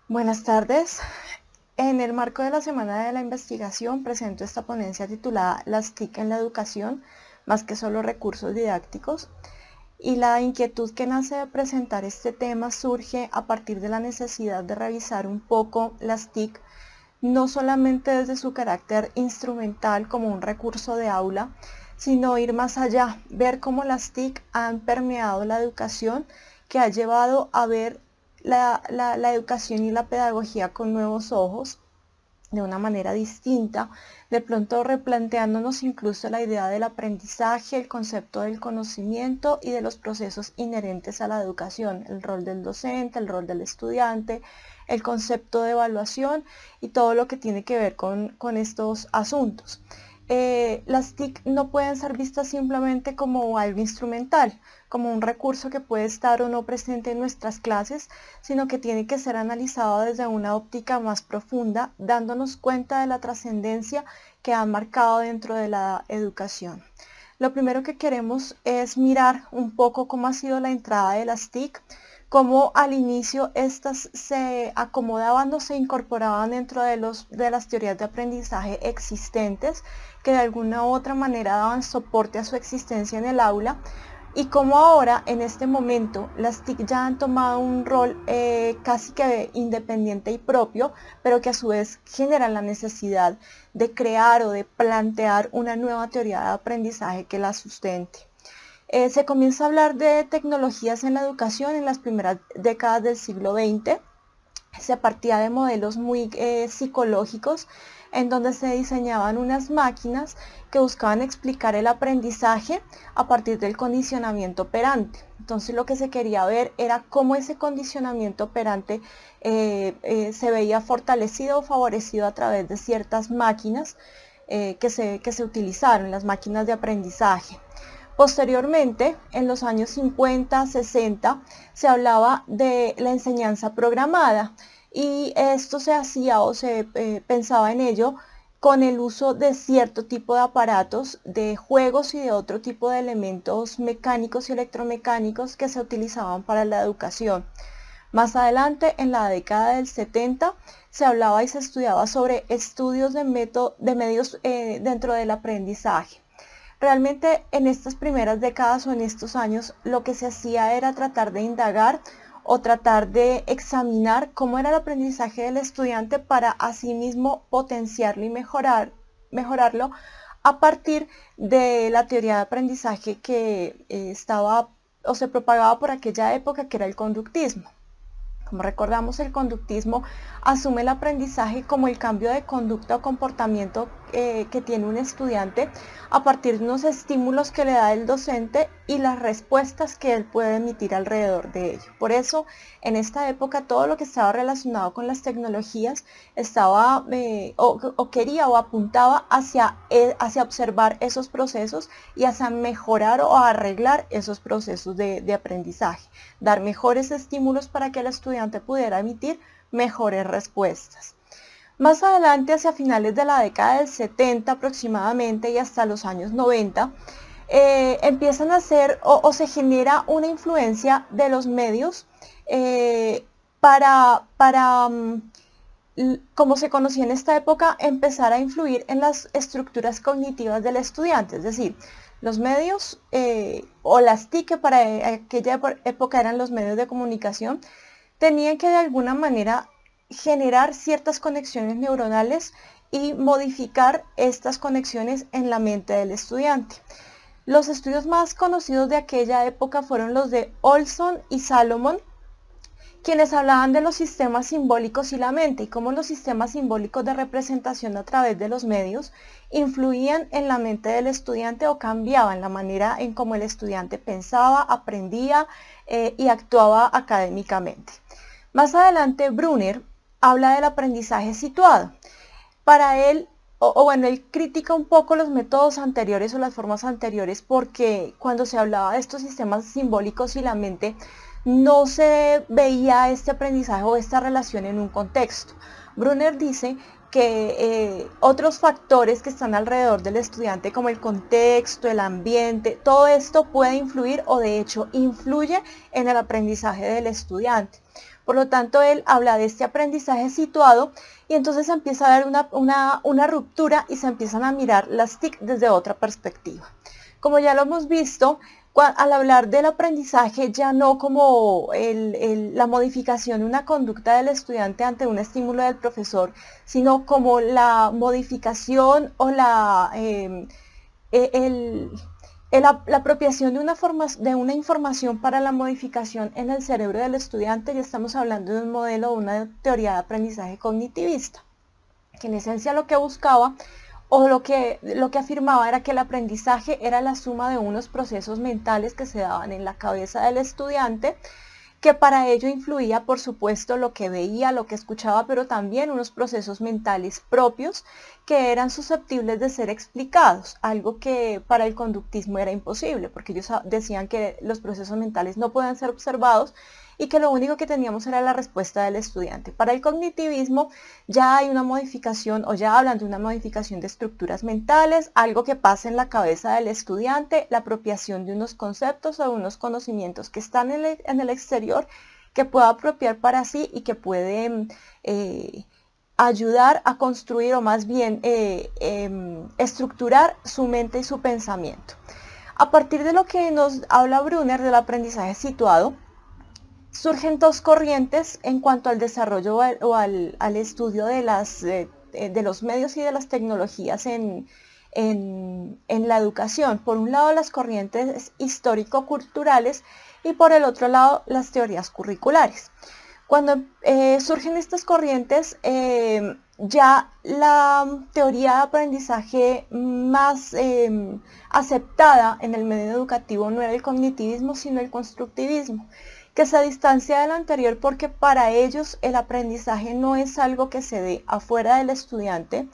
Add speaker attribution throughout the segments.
Speaker 1: Buenas tardes. En el marco de la Semana de la Investigación presento esta ponencia titulada Las TIC en la educación, más que solo recursos didácticos. Y la inquietud que nace de presentar este tema surge a partir de la necesidad de revisar un poco las TIC, no solamente desde su carácter instrumental como un recurso de aula, sino ir más allá, ver cómo las TIC han permeado la educación, que ha llevado a ver la educación y la pedagogía con nuevos ojos, de una manera distinta, de pronto replanteándonos incluso la idea del aprendizaje, el concepto del conocimiento y de los procesos inherentes a la educación, el rol del docente, el rol del estudiante, el concepto de evaluación y todo lo que tiene que ver con estos asuntos. Las TIC no pueden ser vistas simplemente como algo instrumental, como un recurso que puede estar o no presente en nuestras clases, sino que tiene que ser analizado desde una óptica más profunda, dándonos cuenta de la trascendencia que han marcado dentro de la educación. Lo primero que queremos es mirar un poco cómo ha sido la entrada de las TIC, cómo al inicio estas se acomodaban o se incorporaban dentro de las teorías de aprendizaje existentes, que de alguna u otra manera daban soporte a su existencia en el aula, y cómo ahora, en este momento, las TIC ya han tomado un rol casi que independiente y propio, pero que a su vez generan la necesidad de crear o de plantear una nueva teoría de aprendizaje que la sustente. Se comienza a hablar de tecnologías en la educación en las primeras décadas del siglo XX. Se partía de modelos muy psicológicos, en donde se diseñaban unas máquinas que buscaban explicar el aprendizaje a partir del condicionamiento operante. Entonces lo que se quería ver era cómo ese condicionamiento operante se veía fortalecido o favorecido a través de ciertas máquinas que se utilizaron, las máquinas de aprendizaje. Posteriormente, en los años 50, 60, se hablaba de la enseñanza programada y esto se hacía o se pensaba en ello con el uso de cierto tipo de aparatos, de juegos y de otro tipo de elementos mecánicos y electromecánicos que se utilizaban para la educación. Más adelante, en la década del 70, se hablaba y se estudiaba sobre estudios de medios dentro del aprendizaje. Realmente en estas primeras décadas o en estos años lo que se hacía era tratar de indagar o tratar de examinar cómo era el aprendizaje del estudiante para asimismo potenciarlo y mejorarlo a partir de la teoría de aprendizaje que estaba o se propagaba por aquella época, que era el conductismo. Como recordamos, el conductismo asume el aprendizaje como el cambio de conducta o comportamiento que tiene un estudiante a partir de unos estímulos que le da el docente y las respuestas que él puede emitir alrededor de ello. Por eso, en esta época, todo lo que estaba relacionado con las tecnologías estaba quería o apuntaba hacia observar esos procesos y hacia mejorar o arreglar esos procesos de aprendizaje, dar mejores estímulos para que el estudiante pudiera emitir mejores respuestas. Más adelante, hacia finales de la década del 70 aproximadamente y hasta los años 90, empiezan a hacer o se genera una influencia de los medios para como se conocía en esta época, empezar a influir en las estructuras cognitivas del estudiante. Es decir, los medios o las TIC, que para aquella época eran los medios de comunicación, tenían que de alguna manera generar ciertas conexiones neuronales y modificar estas conexiones en la mente del estudiante. Los estudios más conocidos de aquella época fueron los de Olson y Salomon, quienes hablaban de los sistemas simbólicos y la mente, y cómo los sistemas simbólicos de representación a través de los medios influían en la mente del estudiante o cambiaban la manera en cómo el estudiante pensaba, aprendía y actuaba académicamente. Más adelante, Brunner habla del aprendizaje situado. Para él, él critica un poco los métodos anteriores o las formas anteriores, porque cuando se hablaba de estos sistemas simbólicos y la mente, no se veía este aprendizaje o esta relación en un contexto. Brunner dice que otros factores que están alrededor del estudiante, como el contexto, el ambiente, todo esto puede influir o de hecho influye en el aprendizaje del estudiante. Por lo tanto, él habla de este aprendizaje situado y entonces empieza a haber una ruptura y se empiezan a mirar las TIC desde otra perspectiva. Como ya lo hemos visto, al hablar del aprendizaje ya no como la modificación de una conducta del estudiante ante un estímulo del profesor, sino como la modificación o la apropiación de una información para la modificación en el cerebro del estudiante. Ya estamos hablando de un modelo o una teoría de aprendizaje cognitivista, que en esencia lo que buscaba o lo que afirmaba era que el aprendizaje era la suma de unos procesos mentales que se daban en la cabeza del estudiante, que para ello influía, por supuesto, lo que veía, lo que escuchaba, pero también unos procesos mentales propios que eran susceptibles de ser explicados, algo que para el conductismo era imposible, porque ellos decían que los procesos mentales no pueden ser observados y que lo único que teníamos era la respuesta del estudiante. Para el cognitivismo ya hay una modificación, o ya hablan de una modificación de estructuras mentales, algo que pasa en la cabeza del estudiante, la apropiación de unos conceptos o de unos conocimientos que están en el exterior, que pueda apropiar para sí y que puede ayudar a construir o más bien estructurar su mente y su pensamiento. A partir de lo que nos habla Brunner del aprendizaje situado, surgen dos corrientes en cuanto al desarrollo o al estudio de los medios y de las tecnologías en la educación. Por un lado, las corrientes histórico-culturales y por el otro lado, las teorías curriculares. Cuando surgen estas corrientes, ya la teoría de aprendizaje más aceptada en el medio educativo no era el cognitivismo, sino el constructivismo, que se distancia de lo anterior porque para ellos el aprendizaje no es algo que se dé afuera del estudiante,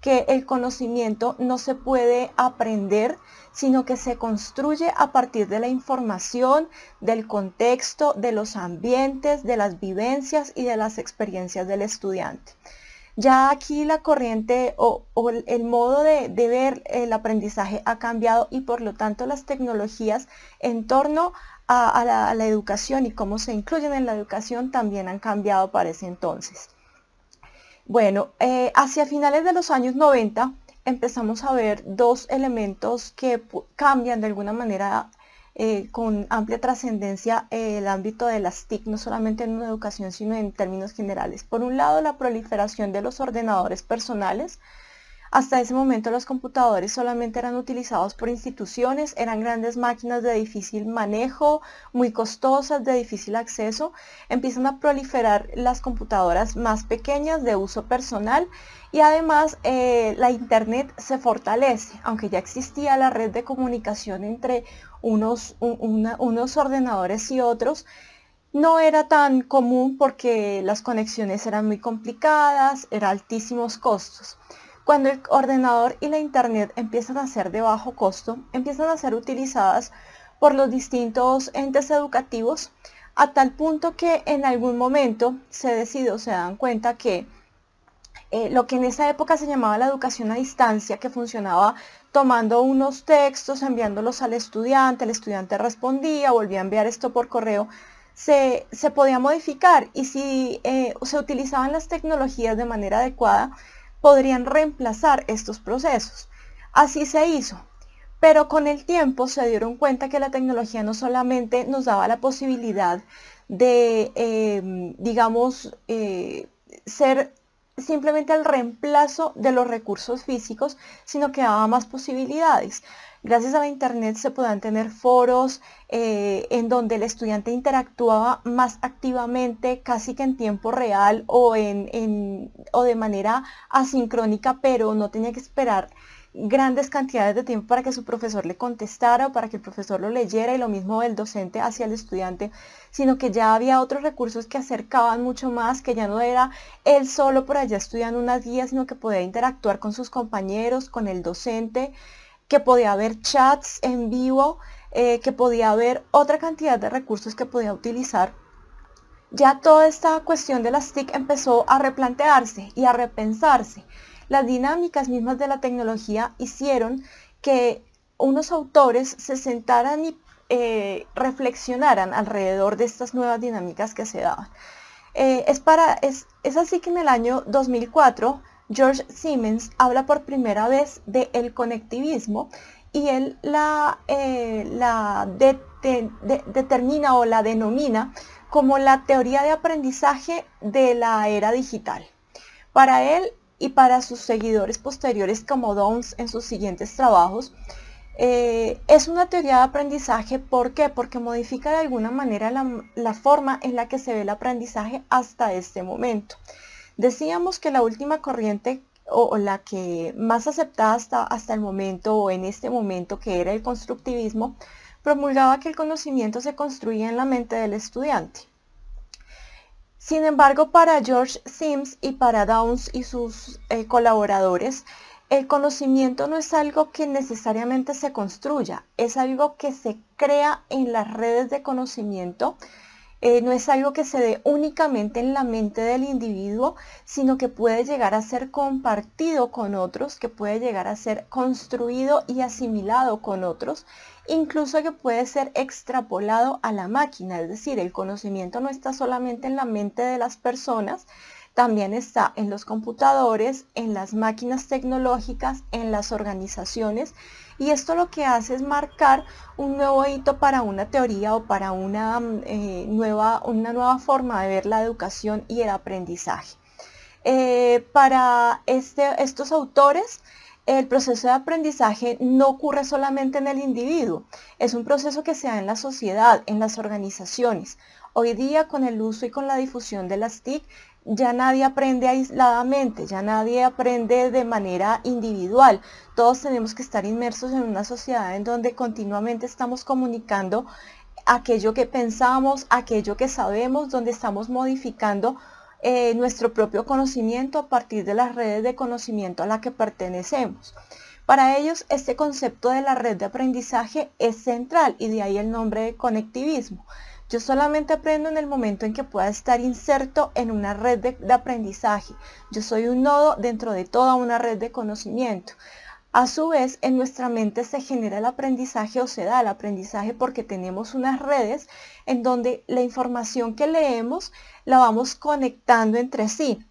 Speaker 1: que el conocimiento no se puede aprender, sino que se construye a partir de la información, del contexto, de los ambientes, de las vivencias y de las experiencias del estudiante. Ya aquí la corriente o el modo de ver el aprendizaje ha cambiado y por lo tanto las tecnologías en torno a la educación y cómo se incluyen en la educación también han cambiado para ese entonces. Bueno, hacia finales de los años 90 empezamos a ver dos elementos que cambian de alguna manera con amplia trascendencia el ámbito de las TIC, no solamente en una educación, sino en términos generales. Por un lado, la proliferación de los ordenadores personales. Hasta ese momento los computadores solamente eran utilizados por instituciones, eran grandes máquinas de difícil manejo, muy costosas, de difícil acceso. Empiezan a proliferar las computadoras más pequeñas de uso personal y además la internet se fortalece, aunque ya existía la red de comunicación entre unos ordenadores y otros. No era tan común porque las conexiones eran muy complicadas, eran altísimos costos. Cuando el ordenador y la internet empiezan a ser de bajo costo, empiezan a ser utilizadas por los distintos entes educativos a tal punto que en algún momento se dan cuenta que lo que en esa época se llamaba la educación a distancia, que funcionaba tomando unos textos, enviándolos al estudiante, el estudiante respondía, volvía a enviar esto por correo, se podía modificar y si se utilizaban las tecnologías de manera adecuada, podrían reemplazar estos procesos. Así se hizo, pero con el tiempo se dieron cuenta que la tecnología no solamente nos daba la posibilidad de, ser simplemente el reemplazo de los recursos físicos, sino que daba más posibilidades. Gracias a la internet se podían tener foros en donde el estudiante interactuaba más activamente, casi que en tiempo real o de manera asincrónica, pero no tenía que esperar grandes cantidades de tiempo para que su profesor le contestara o para que el profesor lo leyera, y lo mismo el docente hacia el estudiante, sino que ya había otros recursos que acercaban mucho más, que ya no era él solo por allá estudiando unas guías, sino que podía interactuar con sus compañeros, con el docente, que podía haber chats en vivo, que podía haber otra cantidad de recursos que podía utilizar. Ya toda esta cuestión de las TIC empezó a replantearse y a repensarse. Las dinámicas mismas de la tecnología hicieron que unos autores se sentaran y reflexionaran alrededor de estas nuevas dinámicas que se daban. Es así que en el año 2004, George Siemens habla por primera vez del conectivismo y él determina o la denomina como la teoría de aprendizaje de la era digital. Para él y para sus seguidores posteriores como Downes en sus siguientes trabajos, es una teoría de aprendizaje. ¿Por qué? Porque modifica de alguna manera la forma en la que se ve el aprendizaje hasta este momento. Decíamos que la última corriente o la que más aceptada hasta el momento o en este momento, que era el constructivismo, promulgaba que el conocimiento se construía en la mente del estudiante. Sin embargo, para George Sims y para Downes y sus colaboradores, el conocimiento no es algo que necesariamente se construya, es algo que se crea en las redes de conocimiento. No es algo que se dé únicamente en la mente del individuo, sino que puede llegar a ser compartido con otros, que puede llegar a ser construido y asimilado con otros, incluso que puede ser extrapolado a la máquina. Es decir, el conocimiento no está solamente en la mente de las personas, también está en los computadores, en las máquinas tecnológicas, en las organizaciones, y esto lo que hace es marcar un nuevo hito para una teoría o para una nueva forma de ver la educación y el aprendizaje. Para estos autores, el proceso de aprendizaje no ocurre solamente en el individuo, es un proceso que se da en la sociedad, en las organizaciones. Hoy día, con el uso y con la difusión de las TIC, ya nadie aprende aisladamente, ya nadie aprende de manera individual. Todos tenemos que estar inmersos en una sociedad en donde continuamente estamos comunicando aquello que pensamos, aquello que sabemos, donde estamos modificando nuestro propio conocimiento a partir de las redes de conocimiento a la que pertenecemos. Para ellos, este concepto de la red de aprendizaje es central y de ahí el nombre de conectivismo. Yo solamente aprendo en el momento en que pueda estar inserto en una red de aprendizaje. Yo soy un nodo dentro de toda una red de conocimiento. A su vez, en nuestra mente se genera el aprendizaje o se da el aprendizaje porque tenemos unas redes en donde la información que leemos la vamos conectando entre sí,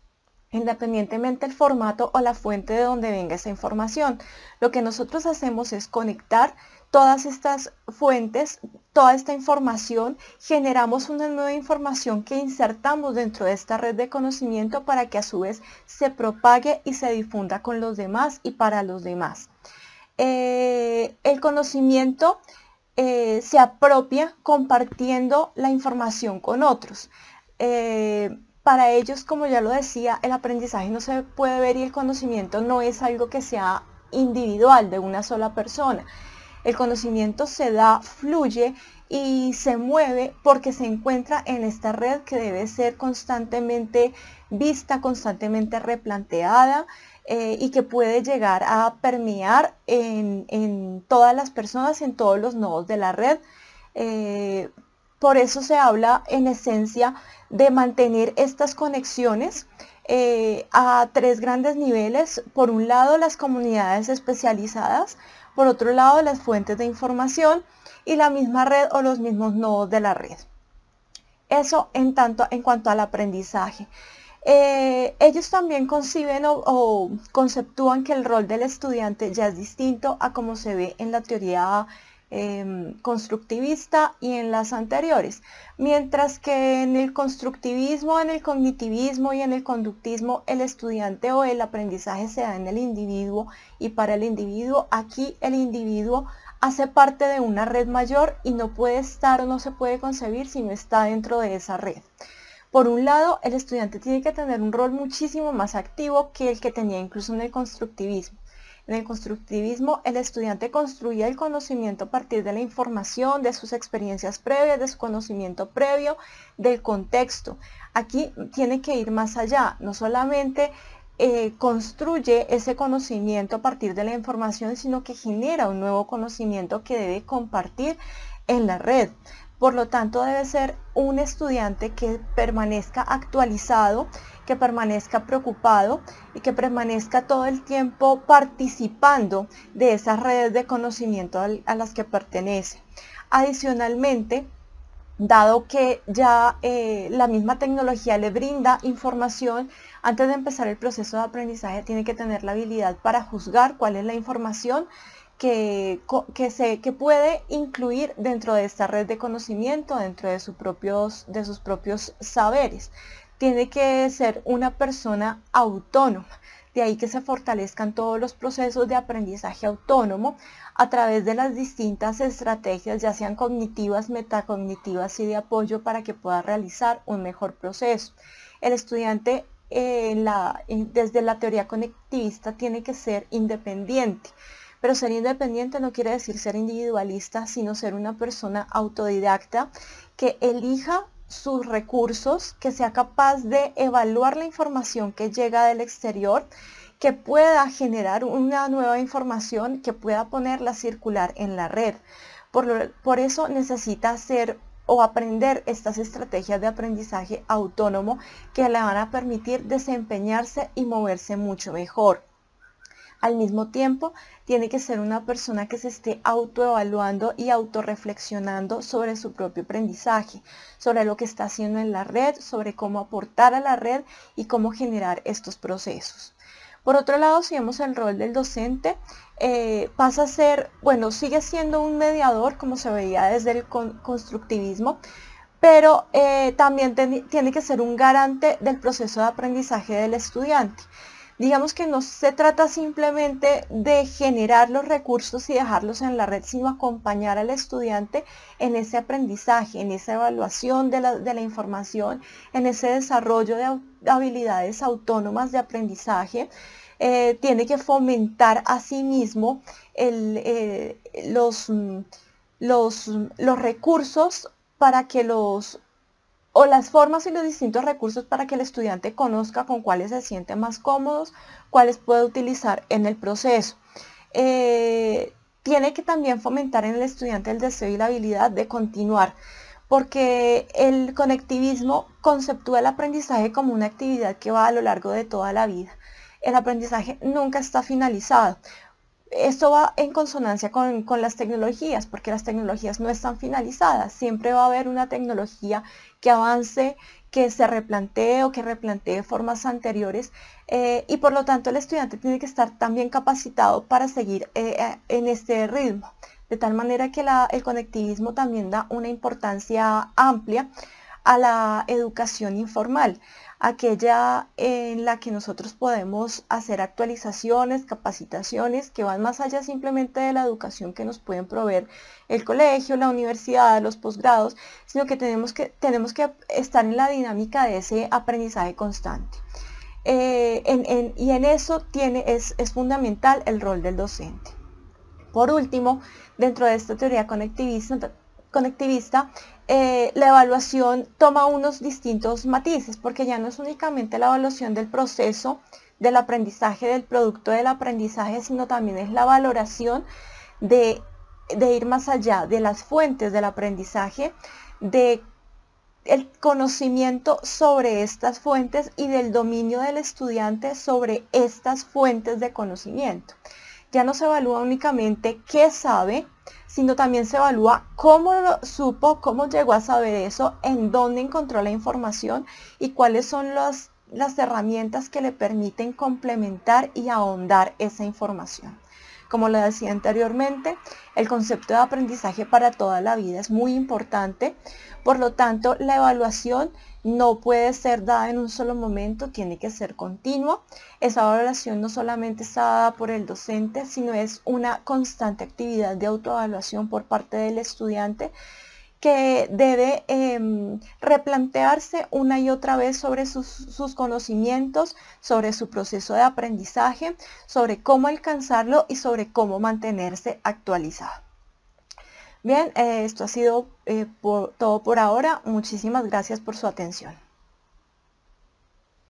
Speaker 1: independientemente del formato o la fuente de donde venga esa información. Lo que nosotros hacemos es conectar todas estas fuentes, toda esta información, generamos una nueva información que insertamos dentro de esta red de conocimiento para que a su vez se propague y se difunda con los demás y para los demás. El conocimiento se apropia compartiendo la información con otros. Para ellos, como ya lo decía, el aprendizaje no se puede ver y el conocimiento no es algo que sea individual de una sola persona. El conocimiento se da, fluye y se mueve porque se encuentra en esta red que debe ser constantemente vista, constantemente replanteada y que puede llegar a permear en todas las personas, en todos los nodos de la red. Por eso se habla en esencia de mantener estas conexiones a tres grandes niveles. Por un lado, las comunidades especializadas, por otro lado, las fuentes de información y la misma red o los mismos nodos de la red. Eso en cuanto al aprendizaje. Ellos también conciben o conceptúan que el rol del estudiante ya es distinto a como se ve en la teoría constructivista y en las anteriores, mientras que en el constructivismo, en el cognitivismo y en el conductismo el estudiante o el aprendizaje se da en el individuo y para el individuo. Aquí el individuo hace parte de una red mayor y no puede estar o no se puede concebir si no está dentro de esa red. Por un lado, el estudiante tiene que tener un rol muchísimo más activo que el que tenía incluso en el constructivismo. En el constructivismo, el estudiante construía el conocimiento a partir de la información, de sus experiencias previas, de su conocimiento previo, del contexto. Aquí tiene que ir más allá, no solamente construye ese conocimiento a partir de la información, sino que genera un nuevo conocimiento que debe compartir en la red. Por lo tanto, debe ser un estudiante que permanezca actualizado, que permanezca preocupado y que permanezca todo el tiempo participando de esas redes de conocimiento a las que pertenece. Adicionalmente, dado que ya la misma tecnología le brinda información. Antes de empezar el proceso de aprendizaje tiene que tener la habilidad para juzgar cuál es la información que puede incluir dentro de esta red de conocimiento, dentro de sus propios saberes. Tiene que ser una persona autónoma. De ahí que se fortalezcan todos los procesos de aprendizaje autónomo a través de las distintas estrategias, ya sean cognitivas, metacognitivas y de apoyo, para que pueda realizar un mejor proceso. El estudiante desde la teoría conectivista tiene que ser independiente, pero ser independiente no quiere decir ser individualista, sino ser una persona autodidacta que elija sus recursos, que sea capaz de evaluar la información que llega del exterior, que pueda generar una nueva información, que pueda ponerla a circular en la red. Por eso necesita hacer o aprender estas estrategias de aprendizaje autónomo que le van a permitir desempeñarse y moverse mucho mejor. Al mismo tiempo, tiene que ser una persona que se esté autoevaluando y autorreflexionando sobre su propio aprendizaje, sobre lo que está haciendo en la red, sobre cómo aportar a la red y cómo generar estos procesos. Por otro lado, si vemos el rol del docente, pasa a ser, bueno, sigue siendo un mediador, como se veía desde el constructivismo, pero también tiene que ser un garante del proceso de aprendizaje del estudiante. Digamos que no se trata simplemente de generar los recursos y dejarlos en la red, sino acompañar al estudiante en ese aprendizaje, en esa evaluación de la información, en ese desarrollo de habilidades autónomas de aprendizaje. Tiene que fomentar a sí mismo los recursos para que las formas y los distintos recursos para que el estudiante conozca con cuáles se siente más cómodos, cuáles puede utilizar en el proceso. Tiene que también fomentar en el estudiante el deseo y la habilidad de continuar, porque el conectivismo conceptúa el aprendizaje como una actividad que va a lo largo de toda la vida. El aprendizaje nunca está finalizado. Esto va en consonancia con las tecnologías, porque las tecnologías no están finalizadas. Siempre va a haber una tecnología que avance, que se replantee o que replantee formas anteriores, y por lo tanto el estudiante tiene que estar también capacitado para seguir en este ritmo. De tal manera que el conectivismo también da una importancia amplia a la educación informal, aquella en la que nosotros podemos hacer actualizaciones, capacitaciones que van más allá simplemente de la educación que nos pueden proveer el colegio, la universidad, los posgrados, sino que tenemos que estar en la dinámica de ese aprendizaje constante. Y en eso es fundamental el rol del docente. Por último, dentro de esta teoría conectivista, la evaluación toma unos distintos matices, porque ya no es únicamente la evaluación del proceso del aprendizaje, del producto del aprendizaje, sino también es la valoración de ir más allá de las fuentes del aprendizaje, de el conocimiento sobre estas fuentes y del dominio del estudiante sobre estas fuentes de conocimiento. Ya no se evalúa únicamente qué sabe, sino también se evalúa cómo lo supo, cómo llegó a saber eso, en dónde encontró la información y cuáles son las herramientas que le permiten complementar y ahondar esa información. Como lo decía anteriormente, el concepto de aprendizaje para toda la vida es muy importante, por lo tanto la evaluación no puede ser dada en un solo momento, tiene que ser continua. Esa evaluación no solamente está dada por el docente, sino es una constante actividad de autoevaluación por parte del estudiante, que debe replantearse una y otra vez sobre sus conocimientos, sobre su proceso de aprendizaje, sobre cómo alcanzarlo y sobre cómo mantenerse actualizado. Bien, esto ha sido todo por ahora. Muchísimas gracias por su atención.